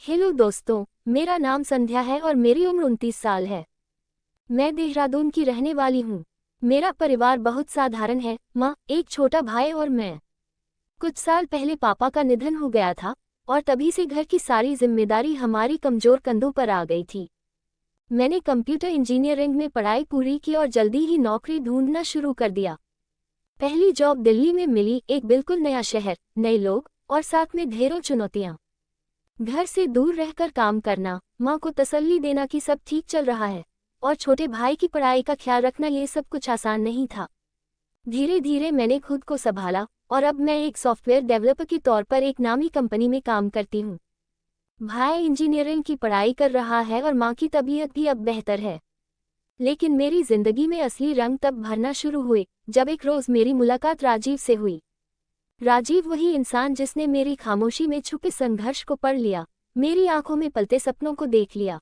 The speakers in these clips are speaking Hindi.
हेलो दोस्तों, मेरा नाम संध्या है और मेरी उम्र 29 साल है। मैं देहरादून की रहने वाली हूँ। मेरा परिवार बहुत साधारण है, माँ, एक छोटा भाई और मैं। कुछ साल पहले पापा का निधन हो गया था और तभी से घर की सारी जिम्मेदारी हमारी कमजोर कंधों पर आ गई थी। मैंने कंप्यूटर इंजीनियरिंग में पढ़ाई पूरी की और जल्दी ही नौकरी ढूंढना शुरू कर दिया। पहली जॉब दिल्ली में मिली, एक बिल्कुल नया शहर, नए लोग और साथ में ढेरों चुनौतियाँ। घर से दूर रहकर काम करना, माँ को तसल्ली देना कि सब ठीक चल रहा है और छोटे भाई की पढ़ाई का ख्याल रखना, ये सब कुछ आसान नहीं था। धीरे धीरे मैंने खुद को संभाला और अब मैं एक सॉफ्टवेयर डेवलपर के तौर पर एक नामी कंपनी में काम करती हूँ। भाई इंजीनियरिंग की पढ़ाई कर रहा है और माँ की तबीयत भी अब बेहतर है। लेकिन मेरी जिंदगी में असली रंग तब भरना शुरू हुए जब एक रोज मेरी मुलाकात राजीव से हुई। राजीव वही इंसान जिसने मेरी खामोशी में छुपे संघर्ष को पढ़ लिया, मेरी आंखों में पलते सपनों को देख लिया।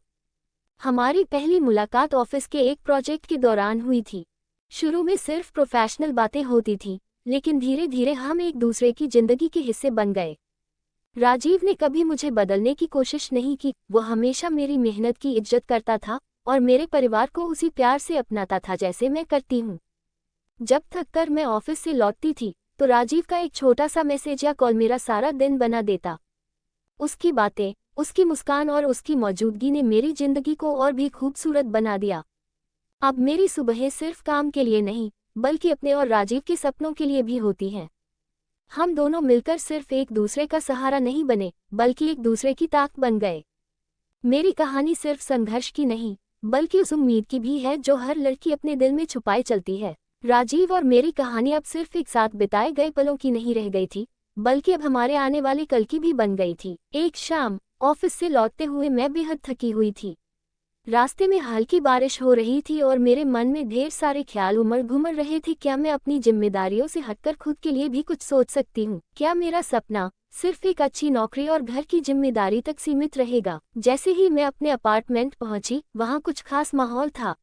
हमारी पहली मुलाकात ऑफिस के एक प्रोजेक्ट के दौरान हुई थी। शुरू में सिर्फ प्रोफेशनल बातें होती थी, लेकिन धीरे धीरे हम एक दूसरे की जिंदगी के हिस्से बन गए। राजीव ने कभी मुझे बदलने की कोशिश नहीं की, वो हमेशा मेरी मेहनत की इज्जत करता था और मेरे परिवार को उसी प्यार से अपनाता था जैसे मैं करती हूँ। जब थक कर मैं ऑफिस से लौटती थी तो राजीव का एक छोटा सा मैसेज या कॉल मेरा सारा दिन बना देता। उसकी बातें, उसकी मुस्कान और उसकी मौजूदगी ने मेरी जिंदगी को और भी खूबसूरत बना दिया। अब मेरी सुबहें सिर्फ काम के लिए नहीं, बल्कि अपने और राजीव के सपनों के लिए भी होती हैं। हम दोनों मिलकर सिर्फ एक दूसरे का सहारा नहीं बने, बल्कि एक दूसरे की ताकत बन गए। मेरी कहानी सिर्फ संघर्ष की नहीं, बल्कि उस उम्मीद की भी है जो हर लड़की अपने दिल में छुपाए चलती है। राजीव और मेरी कहानी अब सिर्फ एक साथ बिताए गए पलों की नहीं रह गई थी, बल्कि अब हमारे आने वाले कल की भी बन गई थी। एक शाम ऑफिस से लौटते हुए मैं बेहद थकी हुई थी। रास्ते में हल्की बारिश हो रही थी और मेरे मन में ढेर सारे ख्याल उमड़ घुमड़ रहे थे। क्या मैं अपनी जिम्मेदारियों से हटकर खुद के लिए भी कुछ सोच सकती हूँ? क्या मेरा सपना सिर्फ एक अच्छी नौकरी और घर की जिम्मेदारी तक सीमित रहेगा? जैसे ही मैं अपने अपार्टमेंट पहुंची, वहां कुछ खास माहौल था।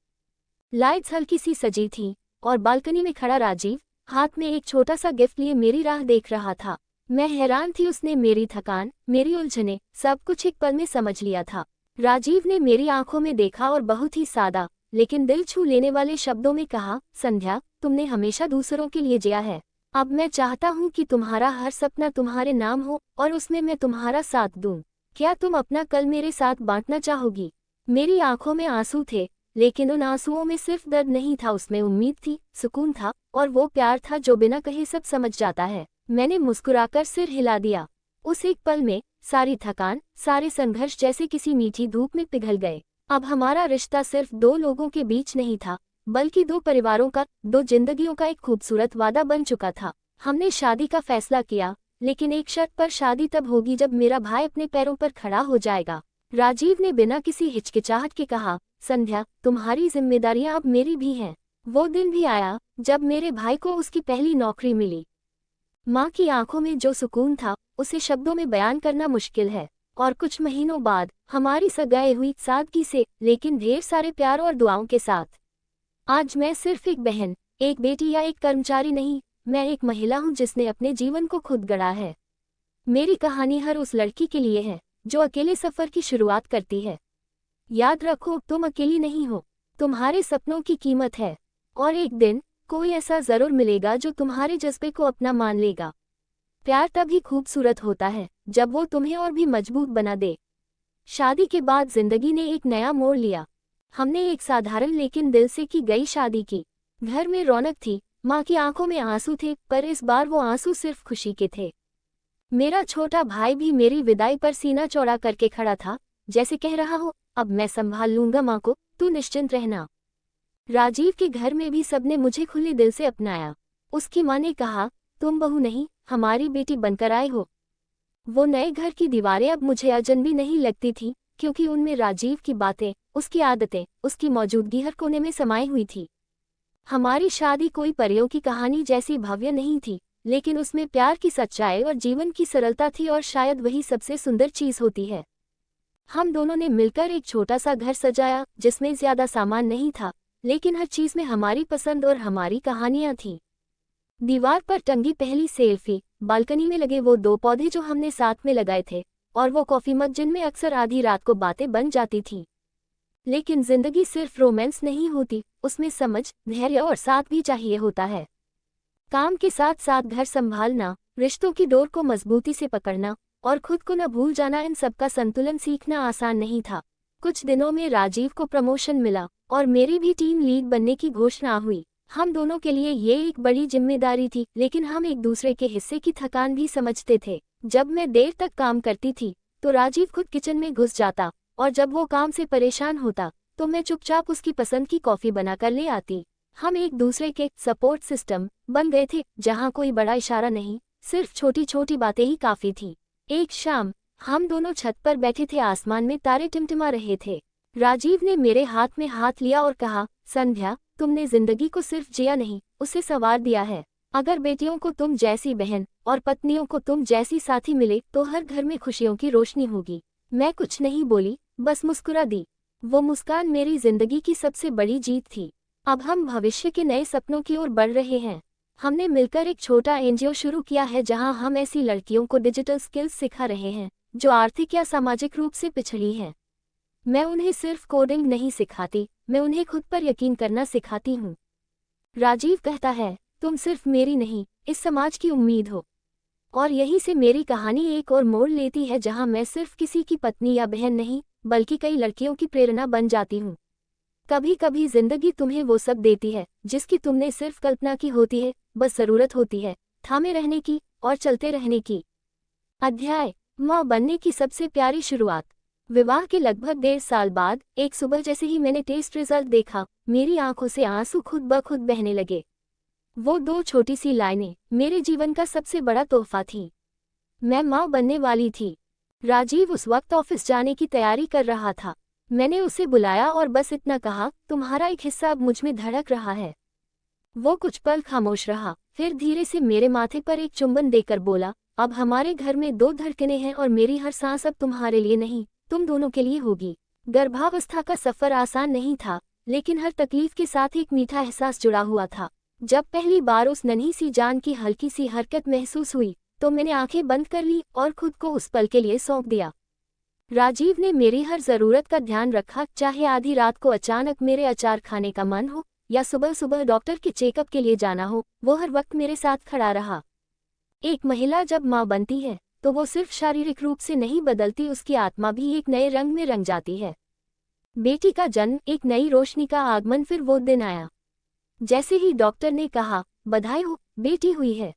लाइट्स हल्की सी सजी थी और बालकनी में खड़ा राजीव हाथ में एक छोटा सा गिफ्ट लिए मेरी राह देख रहा था। मैं हैरान थी, उसने मेरी थकान, मेरी उलझने, सब कुछ एक पल में समझ लिया था। राजीव ने मेरी आंखों में देखा और बहुत ही सादा लेकिन दिल छू लेने वाले शब्दों में कहा, संध्या, तुमने हमेशा दूसरों के लिए जिया है। अब मैं चाहता हूँ कि तुम्हारा हर सपना तुम्हारे नाम हो और उसमें मैं तुम्हारा साथ दूं। क्या तुम अपना कल मेरे साथ बांटना चाहोगी? मेरी आंखों में आंसू थे, लेकिन उन आंसुओं में सिर्फ दर्द नहीं था, उसमें उम्मीद थी, सुकून था और वो प्यार था जो बिना कहे सब समझ जाता है। मैंने मुस्कुराकर सिर हिला दिया। उस एक पल में सारी थकान, सारे संघर्ष जैसे किसी मीठी धूप में पिघल गए। अब हमारा रिश्ता सिर्फ दो लोगों के बीच नहीं था, बल्कि दो परिवारों का, दो जिंदगियों का एक खूबसूरत वादा बन चुका था। हमने शादी का फैसला किया, लेकिन एक शर्त पर। शादी तब होगी जब मेरा भाई अपने पैरों पर खड़ा हो जाएगा। राजीव ने बिना किसी हिचकिचाहट के कहा, संध्या, तुम्हारी जिम्मेदारियां अब मेरी भी हैं। वो दिन भी आया जब मेरे भाई को उसकी पहली नौकरी मिली। माँ की आंखों में जो सुकून था, उसे शब्दों में बयान करना मुश्किल है। और कुछ महीनों बाद हमारी सगाई हुई, सादगी से, लेकिन ढेर सारे प्यार और दुआओं के साथ। आज मैं सिर्फ एक बहन, एक बेटी या एक कर्मचारी नहीं, मैं एक महिला हूँ जिसने अपने जीवन को खुद गढ़ा है। मेरी कहानी हर उस लड़की के लिए है जो अकेले सफर की शुरुआत करती है। याद रखो, तुम अकेली नहीं हो, तुम्हारे सपनों की कीमत है और एक दिन कोई ऐसा जरूर मिलेगा जो तुम्हारे जज्बे को अपना मान लेगा। प्यार तभी खूबसूरत होता है जब वो तुम्हें और भी मजबूत बना दे। शादी के बाद जिंदगी ने एक नया मोड़ लिया। हमने एक साधारण लेकिन दिल से की गई शादी की। घर में रौनक थी, माँ की आंखों में आंसू थे, पर इस बार वो आंसू सिर्फ खुशी के थे। मेरा छोटा भाई भी मेरी विदाई पर सीना चौड़ा करके खड़ा था, जैसे कह रहा हो, अब मैं संभाल लूंगा माँ को, तू निश्चिंत रहना। राजीव के घर में भी सबने मुझे खुले दिल से अपनाया। उसकी माँ ने कहा, तुम बहू नहीं, हमारी बेटी बनकर आए हो। वो नए घर की दीवारें अब मुझे अजनबी नहीं लगती थी, क्योंकि उनमें राजीव की बातें, उसकी आदतें, उसकी मौजूदगी हर कोने में समाई हुई थी। हमारी शादी कोई परियों की कहानी जैसी भव्य नहीं थी, लेकिन उसमें प्यार की सच्चाई और जीवन की सरलता थी, और शायद वही सबसे सुंदर चीज होती है। हम दोनों ने मिलकर एक छोटा सा घर सजाया, जिसमें ज्यादा सामान नहीं था, लेकिन हर चीज में हमारी पसंद और हमारी कहानियां थीं। दीवार पर टंगी पहली सेल्फी, बालकनी में लगे वो दो पौधे जो हमने साथ में लगाए थे, और वो कॉफ़ी मग जिनमें अक्सर आधी रात को बातें बन जाती थीं। लेकिन जिंदगी सिर्फ रोमांस नहीं होती, उसमें समझ, धैर्य और साथ भी चाहिए होता है। काम के साथ साथ घर संभालना, रिश्तों की डोर को मजबूती से पकड़ना और खुद को न भूल जाना, इन सब का संतुलन सीखना आसान नहीं था। कुछ दिनों में राजीव को प्रमोशन मिला और मेरी भी टीम लीड बनने की घोषणा हुई। हम दोनों के लिए ये एक बड़ी जिम्मेदारी थी, लेकिन हम एक दूसरे के हिस्से की थकान भी समझते थे। जब मैं देर तक काम करती थी तो राजीव खुद किचन में घुस जाता, और जब वो काम से परेशान होता तो मैं चुपचाप उसकी पसंद की कॉफ़ी बनाकर ले आती। हम एक दूसरे के सपोर्ट सिस्टम बन गए थे, जहाँ कोई बड़ा इशारा नहीं, सिर्फ छोटी छोटी बातें ही काफ़ी थी। एक शाम हम दोनों छत पर बैठे थे, आसमान में तारे टिमटिमा रहे थे। राजीव ने मेरे हाथ में हाथ लिया और कहा, संध्या, तुमने जिंदगी को सिर्फ जिया नहीं, उसे संवार दिया है। अगर बेटियों को तुम जैसी बहन और पत्नियों को तुम जैसी साथी मिले तो हर घर में खुशियों की रोशनी होगी। मैं कुछ नहीं बोली, बस मुस्कुरा दी। वो मुस्कान मेरी जिंदगी की सबसे बड़ी जीत थी। अब हम भविष्य के नए सपनों की ओर बढ़ रहे हैं। हमने मिलकर एक छोटा एनजीओ शुरू किया है, जहां हम ऐसी लड़कियों को डिजिटल स्किल्स सिखा रहे हैं जो आर्थिक या सामाजिक रूप से पिछड़ी हैं। मैं उन्हें सिर्फ कोडिंग नहीं सिखाती, मैं उन्हें खुद पर यकीन करना सिखाती हूँ। राजीव कहता है, तुम सिर्फ मेरी नहीं, इस समाज की उम्मीद हो। और यहीं से मेरी कहानी एक और मोड़ लेती है, जहां मैं सिर्फ किसी की पत्नी या बहन नहीं, बल्कि कई लड़कियों की प्रेरणा बन जाती हूँ। कभी कभी जिंदगी तुम्हें वो सब देती है जिसकी तुमने सिर्फ कल्पना की होती है, बस जरूरत होती है थामे रहने की और चलते रहने की। अध्याय: माँ बनने की सबसे प्यारी शुरुआत। विवाह के लगभग 1.5 साल बाद एक सुबह जैसे ही मैंने टेस्ट रिजल्ट देखा, मेरी आंखों से आंसू खुद ब खुद बहने लगे। वो 2 छोटी सी लाइनें मेरे जीवन का सबसे बड़ा तोहफा थी। मैं माँ बनने वाली थी। राजीव उस वक्त ऑफिस जाने की तैयारी कर रहा था। मैंने उसे बुलाया और बस इतना कहा, तुम्हारा एक हिस्सा अब मुझ में धड़क रहा है। वो कुछ पल खामोश रहा, फिर धीरे से मेरे माथे पर एक चुंबन देकर बोला, अब हमारे घर में 2 धड़कनें हैं और मेरी हर सांस अब तुम्हारे लिए नहीं, तुम दोनों के लिए होगी। गर्भावस्था का सफर आसान नहीं था, लेकिन हर तकलीफ के साथ एक मीठा एहसास जुड़ा हुआ था। जब पहली बार उस नन्ही सी जान की हल्की सी हरकत महसूस हुई तो मैंने आंखें बंद कर ली और खुद को उस पल के लिए सौंप दिया। राजीव ने मेरी हर जरूरत का ध्यान रखा, चाहे आधी रात को अचानक मेरे अचार खाने का मन हो या सुबह सुबह डॉक्टर के चेकअप के लिए जाना हो, वो हर वक्त मेरे साथ खड़ा रहा। एक महिला जब माँ बनती है तो वो सिर्फ शारीरिक रूप से नहीं बदलती, उसकी आत्मा भी एक नए रंग में रंग जाती है। बेटी का जन्म, एक नई रोशनी का आगमन। फिर वो दिन आया जैसे ही डॉक्टर ने कहा, बधाई हो, बेटी हुई है।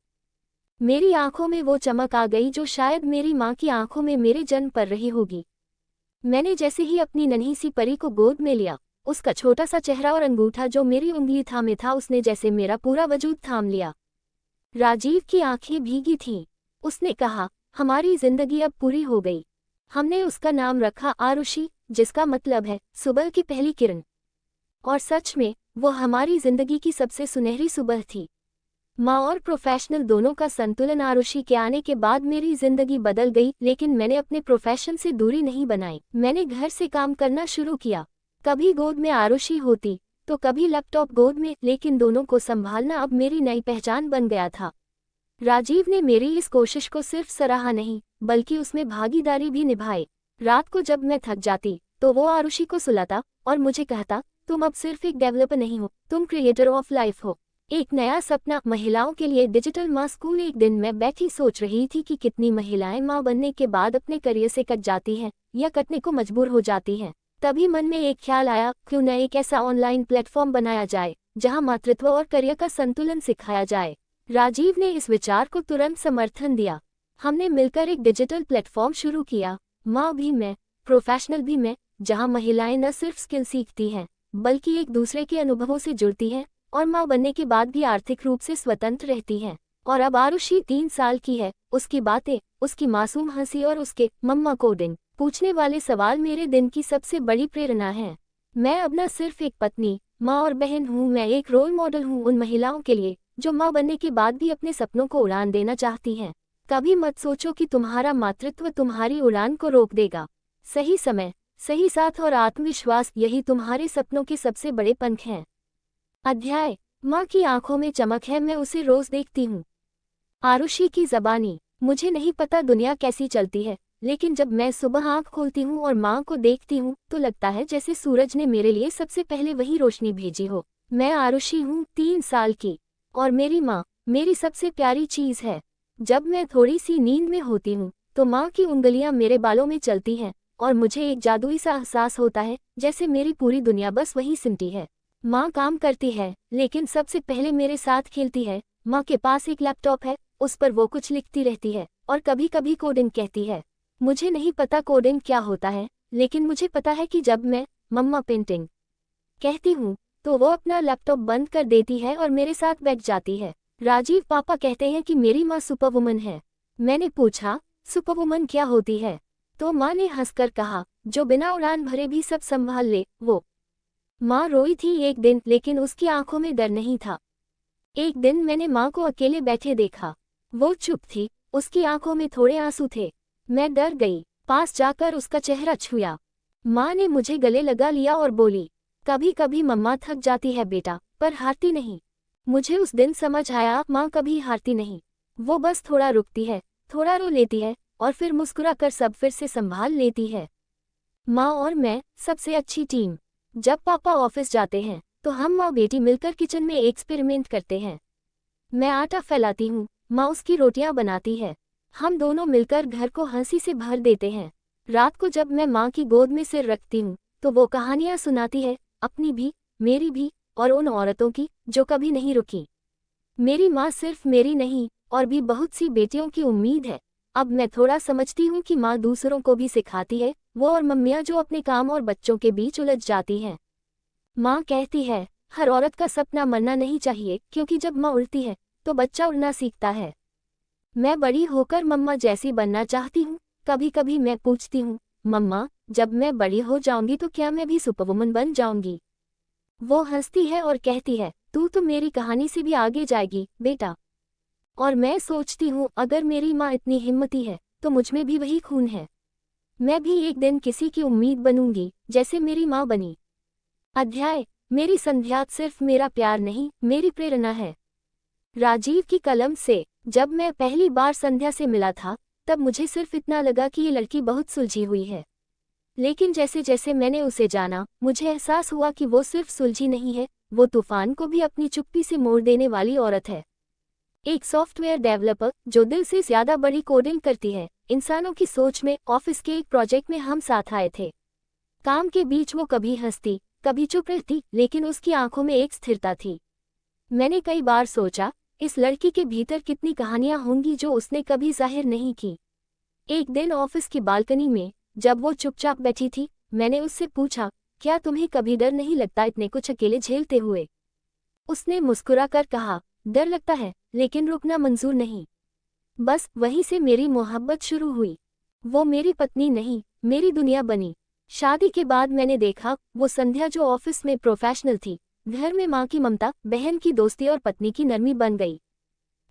मेरी आंखों में वो चमक आ गई जो शायद मेरी माँ की आंखों में मेरे जन्म पर रही होगी। मैंने जैसे ही अपनी नन्ही सी परी को गोद में लिया, उसका छोटा सा चेहरा और अंगूठा जो मेरी उंगली थामे था, उसने जैसे मेरा पूरा वजूद थाम लिया। राजीव की आंखें भीगी थीं। उसने कहा, हमारी जिंदगी अब पूरी हो गई। हमने उसका नाम रखा आरुषि, जिसका मतलब है सुबह की पहली किरण। और सच में वो हमारी जिंदगी की सबसे सुनहरी सुबह थी। माँ और प्रोफेशनल दोनों का संतुलन। आरुषि के आने के बाद मेरी जिंदगी बदल गई, लेकिन मैंने अपने प्रोफेशन से दूरी नहीं बनाई। मैंने घर से काम करना शुरू किया। कभी गोद में आरुषि होती तो कभी लैपटॉप गोद में, लेकिन दोनों को संभालना अब मेरी नई पहचान बन गया था। राजीव ने मेरी इस कोशिश को सिर्फ सराहा नहीं, बल्कि उसमें भागीदारी भी निभाई। रात को जब मैं थक जाती तो वो आरुषि को सुलाता और मुझे कहता, तुम अब सिर्फ एक डेवलपर नहीं हो, तुम क्रिएटर ऑफ लाइफ हो। एक नया सपना, महिलाओं के लिए डिजिटल माँ स्कूल। एक दिन मैं बैठी सोच रही थी कि कितनी महिलाएं माँ बनने के बाद अपने करियर से कट जाती हैं या कटने को मजबूर हो जाती हैं। तभी मन में एक ख्याल आया, क्यों न एक ऐसा ऑनलाइन प्लेटफॉर्म बनाया जाए जहां मातृत्व और करियर का संतुलन सिखाया जाए। राजीव ने इस विचार को तुरंत समर्थन दिया। हमने मिलकर एक डिजिटल प्लेटफॉर्म शुरू किया, माँ भी मैं, प्रोफेशनल भी मैं, जहां महिलाएं न सिर्फ स्किल सीखती हैं बल्कि एक दूसरे के अनुभवों से जुड़ती हैं और माँ बनने के बाद भी आर्थिक रूप से स्वतंत्र रहती हैं। और अब आरुषि 3 साल की है। उसकी बातें, उसकी मासूम हंसी और उसके मम्मा कोडिंग पूछने वाले सवाल मेरे दिन की सबसे बड़ी प्रेरणा हैं। मैं अब न सिर्फ एक पत्नी, माँ और बहन हूँ, मैं एक रोल मॉडल हूँ उन महिलाओं के लिए जो माँ बनने के बाद भी अपने सपनों को उड़ान देना चाहती हैं। कभी मत सोचो कि तुम्हारा मातृत्व तुम्हारी उड़ान को रोक देगा। सही समय, सही साथ और आत्मविश्वास, यही तुम्हारे सपनों के सबसे बड़े पंख हैं। अध्याय: माँ की आंखों में चमक है, मैं उसे रोज देखती हूँ। आरुषि की ज़बानी, मुझे नहीं पता दुनिया कैसी चलती है, लेकिन जब मैं सुबह आँख खोलती हूँ और माँ को देखती हूँ तो लगता है जैसे सूरज ने मेरे लिए सबसे पहले वही रोशनी भेजी हो। मैं आरुषि हूँ, 3 साल की, और मेरी माँ मेरी सबसे प्यारी चीज़ है। जब मैं थोड़ी सी नींद में होती हूँ तो माँ की उंगलियाँ मेरे बालों में चलती हैं और मुझे एक जादुई सा एहसास होता है, जैसे मेरी पूरी दुनिया बस वही सिमटी है। माँ काम करती है लेकिन सबसे पहले मेरे साथ खेलती है। माँ के पास एक लैपटॉप है, उस पर वो कुछ लिखती रहती है और कभी कभी कोडिंग कहती है। मुझे नहीं पता कोडिंग क्या होता है, लेकिन मुझे पता है कि जब मैं मम्मा पेंटिंग कहती हूँ तो वो अपना लैपटॉप बंद कर देती है और मेरे साथ बैठ जाती है। राजीव पापा कहते हैं कि मेरी माँ सुपरवुमन है। मैंने पूछा, सुपरवुमन क्या होती है? तो माँ ने हंसकर कहा, जो बिना उड़ान भरे भी सब संभाल ले, वो। माँ रोई थी एक दिन, लेकिन उसकी आंखों में डर नहीं था। एक दिन मैंने माँ को अकेले बैठे देखा। वो चुप थी, उसकी आंखों में थोड़े आंसू थे। मैं डर गई, पास जाकर उसका चेहरा छुआ। माँ ने मुझे गले लगा लिया और बोली, कभी कभी मम्मा थक जाती है बेटा, पर हारती नहीं। मुझे उस दिन समझ आया, माँ कभी हारती नहीं। वो बस थोड़ा रुकती है, थोड़ा रो लेती है और फिर मुस्कुरा कर सब फिर से संभाल लेती है। माँ और मैं सबसे अच्छी टीम। जब पापा ऑफिस जाते हैं तो हम माँ बेटी मिलकर किचन में एक्सपेरिमेंट करते हैं। मैं आटा फैलाती हूँ, माँ उसकी रोटियां बनाती है। हम दोनों मिलकर घर को हंसी से भर देते हैं। रात को जब मैं माँ की गोद में सिर रखती हूँ तो वो कहानियाँ सुनाती है, अपनी भी, मेरी भी, और उन औरतों की जो कभी नहीं रुकी। मेरी माँ सिर्फ मेरी नहीं, और भी बहुत सी बेटियों की उम्मीद है। अब मैं थोड़ा समझती हूँ कि माँ दूसरों को भी सिखाती है, वो और मम्मियाँ जो अपने काम और बच्चों के बीच उलझ जाती हैं। माँ कहती है, हर औरत का सपना मरना नहीं चाहिए, क्योंकि जब माँ उड़ती है तो बच्चा उड़ना सीखता है। मैं बड़ी होकर मम्मा जैसी बनना चाहती हूँ। कभी कभी मैं पूछती हूँ, मम्मा, जब मैं बड़ी हो जाऊंगी तो क्या मैं भी सुपरवुमन बन जाऊंगी? वो हंसती है और कहती है, तू तो मेरी कहानी से भी आगे जाएगी बेटा। और मैं सोचती हूँ, अगर मेरी माँ इतनी हिम्मती है तो मुझमें भी वही खून है। मैं भी एक दिन किसी की उम्मीद बनूंगी, जैसे मेरी माँ बनी। अध्याय, मेरी संध्या सिर्फ मेरा प्यार नहीं, मेरी प्रेरणा है। राजीव की कलम से। जब मैं पहली बार संध्या से मिला था तब मुझे सिर्फ इतना लगा कि ये लड़की बहुत सुलझी हुई है। लेकिन जैसे जैसे मैंने उसे जाना, मुझे एहसास हुआ कि वो सिर्फ सुलझी नहीं है, वो तूफान को भी अपनी चुप्पी से मोड़ देने वाली औरत है। एक सॉफ्टवेयर डेवलपर जो दिल से ज्यादा बड़ी कोडिंग करती है। इंसानों की सोच में ऑफिस के एक प्रोजेक्ट में हम साथ आए थे। काम के बीच वो कभी हंसती, कभी चुप रहती, लेकिन उसकी आंखों में एक स्थिरता थी। मैंने कई बार सोचा, इस लड़की के भीतर कितनी कहानियां होंगी जो उसने कभी जाहिर नहीं की। एक दिन ऑफिस की बालकनी में जब वो चुपचाप बैठी थी, मैंने उससे पूछा, क्या तुम्हें कभी डर नहीं लगता इतने कुछ अकेले झेलते हुए? उसने मुस्कुराकर कहा, डर लगता है, लेकिन रुकना मंजूर नहीं। बस वहीं से मेरी मोहब्बत शुरू हुई। वो मेरी पत्नी नहीं, मेरी दुनिया बनी। शादी के बाद मैंने देखा, वो संध्या जो ऑफिस में प्रोफेशनल थी, घर में माँ की ममता, बहन की दोस्ती और पत्नी की नरमी बन गई।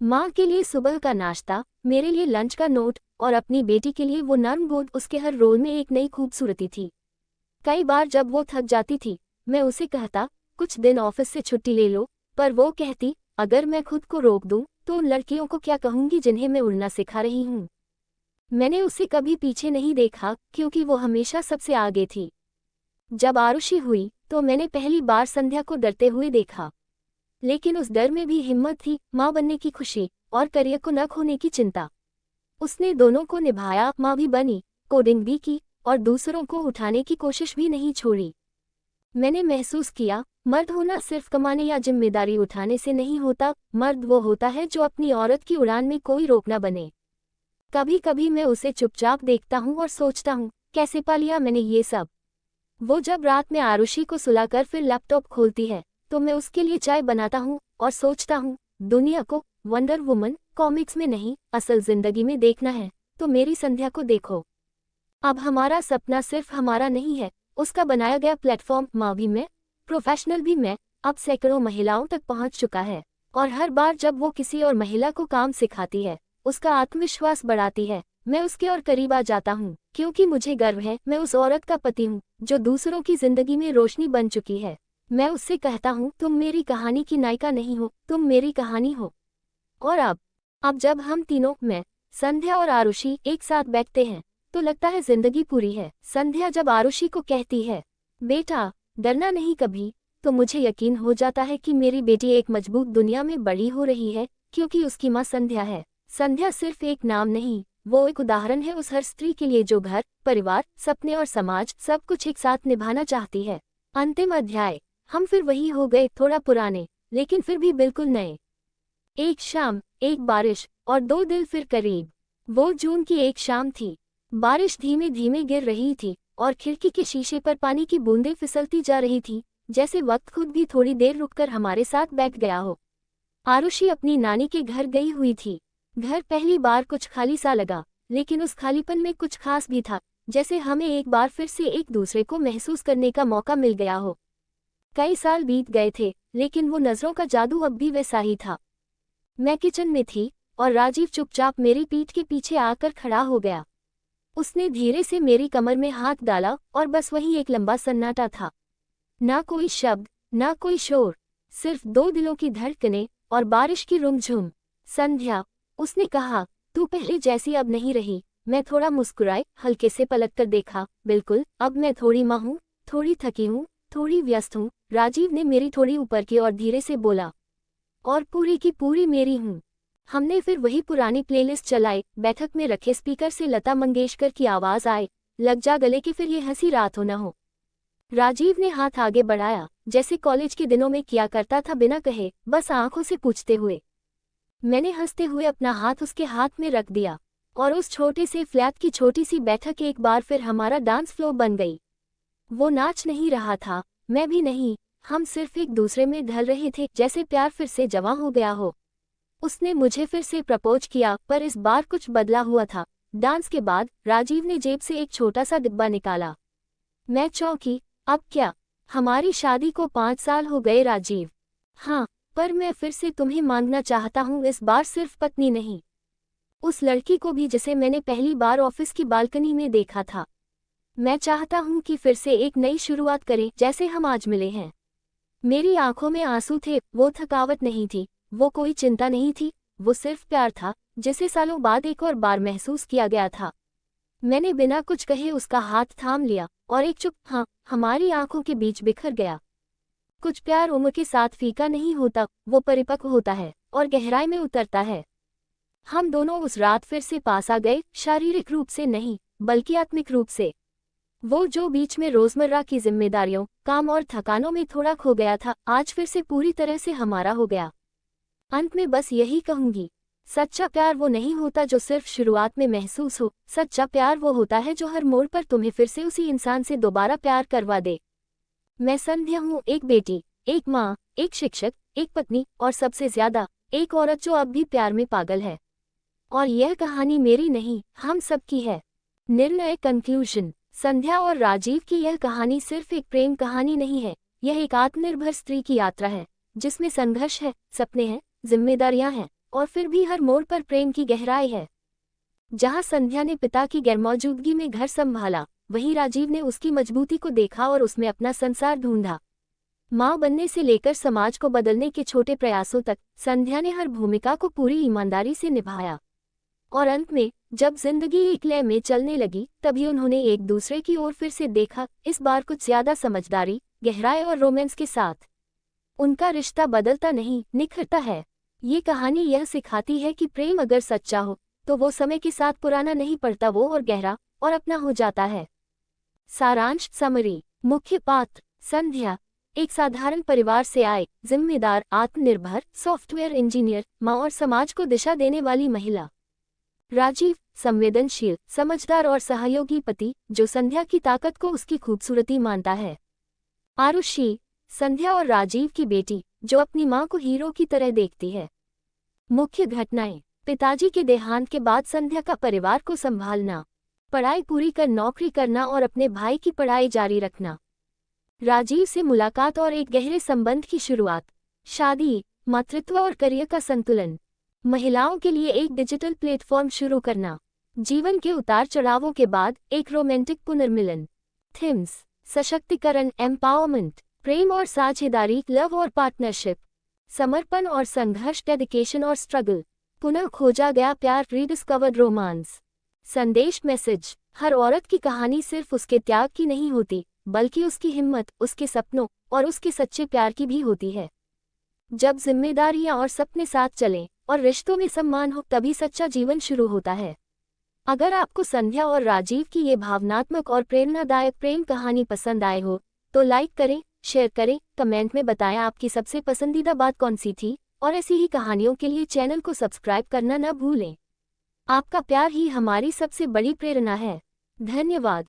माँ के लिए सुबह का नाश्ता, मेरे लिए लंच का नोट, और अपनी बेटी के लिए वो नर्म गोद, उसके हर रोल में एक नई खूबसूरती थी। कई बार जब वो थक जाती थी, मैं उसे कहता, कुछ दिन ऑफिस से छुट्टी ले लो, पर वो कहती, अगर मैं खुद को रोक दूं तो उन लड़कियों को क्या कहूंगी जिन्हें मैं उड़ना सिखा रही हूं। मैंने उसे कभी पीछे नहीं देखा, क्योंकि वो हमेशा सबसे आगे थी। जब आरुषि हुई तो मैंने पहली बार संध्या को डरते हुए देखा, लेकिन उस डर में भी हिम्मत थी, माँ बनने की खुशी और करियर को न खोने की चिंता। उसने दोनों को निभाया, माँ भी बनी, कोडिंग भी की, और दूसरों को उठाने की कोशिश भी नहीं छोड़ी। मैंने महसूस किया, मर्द होना सिर्फ कमाने या जिम्मेदारी उठाने से नहीं होता, मर्द वो होता है जो अपनी औरत की उड़ान में कोई रोक न बने। कभी कभी मैं उसे चुपचाप देखता हूँ और सोचता हूँ, कैसे पा लिया मैंने ये सब। वो जब रात में आरुषि को सुलाकर फिर लैपटॉप खोलती है तो मैं उसके लिए चाय बनाता हूँ और सोचता हूँ, दुनिया को वंडर वुमन कॉमिक्स में नहीं, असल जिंदगी में देखना है तो मेरी संध्या को देखो। अब हमारा सपना सिर्फ हमारा नहीं है, उसका बनाया गया प्लेटफॉर्म, माँ भी मैं, प्रोफेशनल भी मैं, अब सैकड़ों महिलाओं तक पहुँच चुका है। और हर बार जब वो किसी और महिला को काम सिखाती है, उसका आत्मविश्वास बढ़ाती है, मैं उसके और करीब आ जाता हूँ, क्योंकि मुझे गर्व है, मैं उस औरत का पति हूँ जो दूसरों की जिंदगी में रोशनी बन चुकी है। मैं उससे कहता हूँ, तुम मेरी कहानी की नायिका नहीं हो, तुम मेरी कहानी हो। और अब जब हम तीनों, मैं, संध्या और आरुषि, एक साथ बैठते हैं तो तो लगता है जिंदगी पूरी है। संध्या जब आरुषि को कहती है, बेटा डरना नहीं कभी, तो मुझे यकीन हो जाता है कि मेरी बेटी एक मजबूत दुनिया में बड़ी हो रही है, क्योंकि उसकी माँ संध्या है। संध्या सिर्फ एक नाम नहीं, वो एक उदाहरण है उस हर स्त्री के लिए जो घर, परिवार, सपने और समाज सब कुछ एक साथ निभाना चाहती है। अंतिम अध्याय। हम फिर वही हो गए, थोड़ा पुराने लेकिन फिर भी बिल्कुल नए। एक शाम, एक बारिश और दो दिल फिर करीब। वो जून की एक शाम थी। बारिश धीमे धीमे गिर रही थी और खिड़की के शीशे पर पानी की बूंदें फिसलती जा रही थी, जैसे वक्त खुद भी थोड़ी देर रुककर हमारे साथ बैठ गया हो। आरुषि अपनी नानी के घर गई हुई थी। घर पहली बार कुछ खाली सा लगा, लेकिन उस खालीपन में कुछ खास भी था, जैसे हमें एक बार फिर से एक दूसरे को महसूस करने का मौका मिल गया हो। कई साल बीत गए थे, लेकिन वो नजरों का जादू अब भी वैसा ही था। मैं किचन में थी और राजीव चुपचाप मेरी पीठ के पीछे आकर खड़ा हो गया। उसने धीरे से मेरी कमर में हाथ डाला और बस वही एक लंबा सन्नाटा था। ना कोई शब्द, ना कोई शोर, सिर्फ दो दिलों की धड़कनें और बारिश की रुमझुम। संध्या, उसने कहा, तू पहले जैसी अब नहीं रही। मैं थोड़ा मुस्कुराई, हल्के से पलट कर देखा। बिल्कुल, अब मैं थोड़ी माँ हूँ, थोड़ी थकी हूँ, थोड़ी व्यस्त हूँ। राजीव ने मेरी थोड़ी ऊपर की और धीरे से बोला, और पूरी की पूरी मेरी हूँ। हमने फिर वही पुरानी प्लेलिस्ट चलाई। बैठक में रखे स्पीकर से लता मंगेशकर की आवाज आए, लग जा गले कि फिर ये हंसी रात हो न हो। राजीव ने हाथ आगे बढ़ाया, जैसे कॉलेज के दिनों में किया करता था, बिना कहे, बस आंखों से पूछते हुए। मैंने हंसते हुए अपना हाथ उसके हाथ में रख दिया और उस छोटे से फ्लैट की छोटी सी बैठक एक बार फिर हमारा डांस फ्लो बन गई। वो नाच नहीं रहा था, मैं भी नहीं, हम सिर्फ एक दूसरे में ढल रहे थे, जैसे प्यार फिर से जवां हो गया हो। उसने मुझे फिर से प्रपोज किया, पर इस बार कुछ बदला हुआ था। डांस के बाद राजीव ने जेब से एक छोटा सा डिब्बा निकाला। मैं चौंकी, अब क्या? हमारी शादी को 5 साल हो गए राजीव। हाँ, पर मैं फिर से तुम्हें मांगना चाहता हूँ, इस बार सिर्फ पत्नी नहीं, उस लड़की को भी जिसे मैंने पहली बार ऑफिस की बालकनी में देखा था। मैं चाहता हूँ कि फिर से एक नई शुरुआत करें, जैसे हम आज मिले हैं। मेरी आंखों में आंसू थे, वो थकावट नहीं थी, वो कोई चिंता नहीं थी, वो सिर्फ प्यार था, जिसे सालों बाद एक और बार महसूस किया गया था। मैंने बिना कुछ कहे उसका हाथ थाम लिया और एक चुप हाँ हमारी आंखों के बीच बिखर गया। कुछ प्यार उम्र के साथ फीका नहीं होता, वो परिपक्व होता है और गहराई में उतरता है। हम दोनों उस रात फिर से पास आ गए, शारीरिक रूप से नहीं, बल्कि आत्मिक रूप से। वो जो बीच में रोजमर्रा की जिम्मेदारियों, काम और थकानों में थोड़ा खो गया था, आज फिर से पूरी तरह से हमारा हो गया। अंत में बस यही कहूंगी, सच्चा प्यार वो नहीं होता जो सिर्फ शुरुआत में महसूस हो। सच्चा प्यार वो होता है जो हर मोड़ पर तुम्हें फिर से उसी इंसान से दोबारा प्यार करवा दे। मैं संध्या हूँ, एक बेटी, एक माँ, एक शिक्षक, एक पत्नी और सबसे ज्यादा एक औरत जो अब भी प्यार में पागल है। और यह कहानी मेरी नहीं, हम सबकी है। निर्णय कंक्लूजन। संध्या और राजीव की यह कहानी सिर्फ एक प्रेम कहानी नहीं है, यह एक आत्मनिर्भर स्त्री की यात्रा है, जिसमें संघर्ष है, सपने हैं, जिम्मेदारियां हैं और फिर भी हर मोड़ पर प्रेम की गहराई है। जहां संध्या ने पिता की गैरमौजूदगी में घर संभाला, वहीं राजीव ने उसकी मजबूती को देखा और उसमें अपना संसार ढूंढा। माँ बनने से लेकर समाज को बदलने के छोटे प्रयासों तक, संध्या ने हर भूमिका को पूरी ईमानदारी से निभाया। और अंत में जब जिंदगी एक लय में चलने लगी, तभी उन्होंने एक दूसरे की ओर फिर से देखा, इस बार कुछ ज्यादा समझदारी, गहराई और रोमांस के साथ। उनका रिश्ता बदलता नहीं, निखरता है। ये कहानी यह सिखाती है कि प्रेम अगर सच्चा हो तो वो समय के साथ पुराना नहीं पड़ता, वो और गहरा और अपना हो जाता है। सारांश समरी। मुख्य पात्र संध्या, एक साधारण परिवार से आए, जिम्मेदार, आत्मनिर्भर, सॉफ्टवेयर इंजीनियर, माँ और समाज को दिशा देने वाली महिला। राजीव, संवेदनशील, समझदार और सहयोगी पति, जो संध्या की ताकत को उसकी खूबसूरती मानता है। आरुषि, संध्या और राजीव की बेटी, जो अपनी माँ को हीरो की तरह देखती है। मुख्य घटनाएं: पिताजी के देहांत के बाद संध्या का परिवार को संभालना, पढ़ाई पूरी कर नौकरी करना और अपने भाई की पढ़ाई जारी रखना, राजीव से मुलाकात और एक गहरे संबंध की शुरुआत, शादी, मातृत्व और करियर का संतुलन, महिलाओं के लिए एक डिजिटल प्लेटफॉर्म शुरू करना, जीवन के उतार चढ़ावों के बाद एक रोमांटिक पुनर्मिलन। थीम्स: सशक्तिकरण, एम्पावरमेंट, प्रेम और साझेदारी, लव और पार्टनरशिप, समर्पण और संघर्ष, डेडिकेशन और स्ट्रगल, पुनः खोजा गया प्यार, रीडिस्कवर्ड रोमांस। संदेश मैसेज: हर औरत की कहानी सिर्फ उसके त्याग की नहीं होती, बल्कि उसकी हिम्मत, उसके सपनों और उसके सच्चे प्यार की भी होती है। जब जिम्मेदारियां और सपने साथ चलें और रिश्तों में सम्मान हो, तभी सच्चा जीवन शुरू होता है। अगर आपको संध्या और राजीव की ये भावनात्मक और प्रेरणादायक प्रेम कहानी पसंद आए हो, तो लाइक करें, शेयर करें, कमेंट में बताएं आपकी सबसे पसंदीदा बात कौन सी थी, और ऐसी ही कहानियों के लिए चैनल को सब्सक्राइब करना न भूलें। आपका प्यार ही हमारी सबसे बड़ी प्रेरणा है। धन्यवाद।